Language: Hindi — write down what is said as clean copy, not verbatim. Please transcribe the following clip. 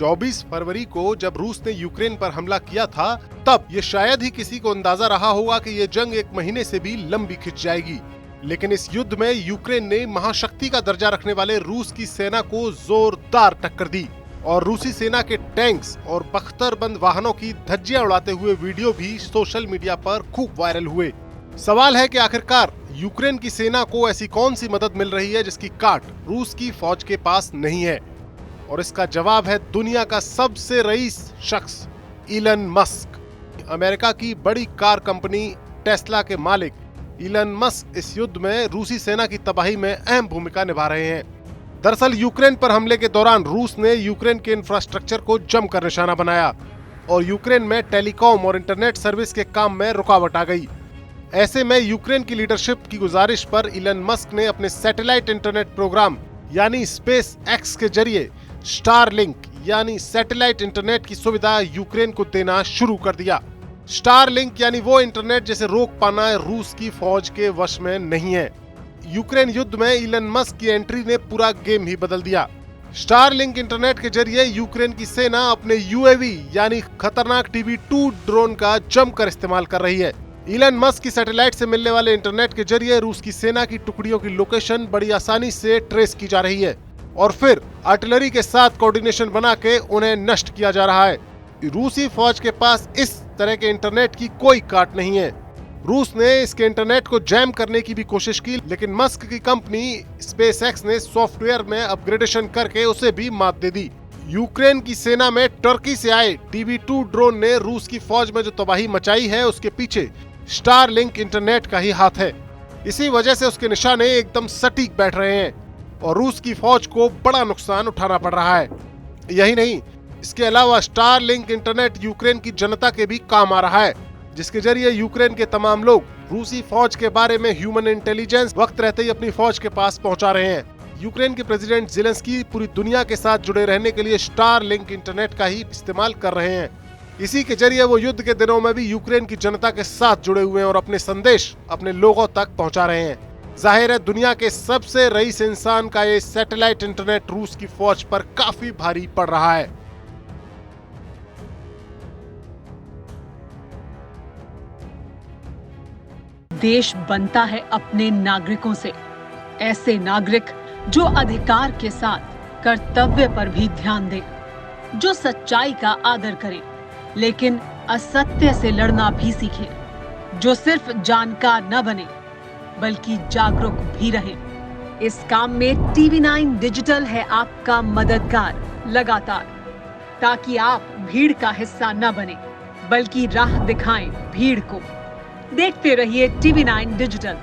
24 फरवरी को जब रूस ने यूक्रेन पर हमला किया था, तब ये शायद ही किसी को अंदाजा रहा होगा कि ये जंग 1 महीने से भी लंबी खिंच जाएगी। लेकिन इस युद्ध में यूक्रेन ने महाशक्ति का दर्जा रखने वाले रूस की सेना को जोरदार टक्कर दी और रूसी सेना के टैंक्स और बख्तरबंद वाहनों की धज्जियां उड़ाते हुए वीडियो भी सोशल मीडिया पर खूब वायरल हुए। सवाल है कि आखिरकार यूक्रेन की सेना को ऐसी कौन सी मदद मिल रही है जिसकी काट रूस की फौज के पास नहीं है, और इसका जवाब है दुनिया का सबसे रईस शख्स इलन मस्क। अमेरिका की बड़ी कार कंपनी टेस्ला के मालिक इलन मस्क इस युद्ध में रूसी सेना की तबाही में अहम भूमिका निभा रहे हैं। दरअसल यूक्रेन पर हमले के दौरान रूस ने यूक्रेन के इंफ्रास्ट्रक्चर को जमकर निशाना बनाया और यूक्रेन में टेलीकॉम और इंटरनेट सर्विस के काम में रुकावट आ गई। ऐसे में यूक्रेन की लीडरशिप की गुजारिश पर इलन मस्क ने अपने सैटेलाइट इंटरनेट प्रोग्राम यानी स्पेस एक्स के जरिए स्टारलिंक यानी सैटेलाइट इंटरनेट की सुविधा यूक्रेन को देना शुरू कर दिया। स्टारलिंक यानी वो इंटरनेट जिसे रोक पाना रूस की फौज के वश में नहीं है। यूक्रेन युद्ध में इलन मस्क की एंट्री ने पूरा गेम ही बदल दिया। स्टारलिंक इंटरनेट के जरिए यूक्रेन की सेना अपने यूएवी यानी खतरनाक TB2 ड्रोन का जमकर इस्तेमाल कर रही है। इलन मस्क की सैटेलाइट से मिलने वाले इंटरनेट के जरिए रूस की सेना की टुकड़ियों की लोकेशन बड़ी आसानी से ट्रेस की जा रही है और फिर आर्टिलरी के साथ कोऑर्डिनेशन बना के उन्हें नष्ट किया जा रहा है। रूसी फौज के पास इस तरह के इंटरनेट की कोई काट नहीं है। रूस ने इसके इंटरनेट को जैम करने की भी कोशिश की, लेकिन मस्क की कंपनी स्पेसएक्स ने सॉफ्टवेयर में अपग्रेडेशन करके उसे भी मात दे दी। यूक्रेन की सेना में टर्की से आए TB2 ड्रोन ने रूस की फौज में जो तबाही मचाई है, उसके पीछे स्टारलिंक इंटरनेट का ही हाथ है। इसी वजह से उसके निशाने एकदम सटीक बैठ रहे हैं और रूस की फौज को बड़ा नुकसान उठाना पड़ रहा है। यही नहीं, इसके अलावा स्टारलिंक इंटरनेट यूक्रेन की जनता के भी काम आ रहा है, जिसके जरिए यूक्रेन के तमाम लोग रूसी फौज के बारे में ह्यूमन इंटेलिजेंस वक्त रहते ही अपनी फौज के पास पहुंचा रहे हैं। यूक्रेन के प्रेसिडेंट ज़ेलेंस्की पूरी दुनिया के साथ जुड़े रहने के लिए स्टारलिंक इंटरनेट का ही इस्तेमाल कर रहे हैं। इसी के जरिए वो युद्ध के दिनों में भी यूक्रेन की जनता के साथ जुड़े हुए हैं और अपने संदेश अपने लोगों तक पहुंचा रहे हैं। जाहिर है दुनिया के सबसे रईस इंसान का ये सैटेलाइट इंटरनेट रूस की फौज पर काफी भारी पड़ रहा है। देश बनता है अपने नागरिकों से, ऐसे नागरिक जो अधिकार के साथ कर्तव्य पर भी ध्यान दें, जो सच्चाई का आदर करें लेकिन असत्य से लड़ना भी सीखें, जो सिर्फ जानकार न बने बल्कि जागरूक भी रहें। इस काम में TV9 डिजिटल है आपका मददगार लगातार, ताकि आप भीड़ का हिस्सा न बने बल्कि राह दिखाएं भीड़ को। देखते रहिए TV9 डिजिटल।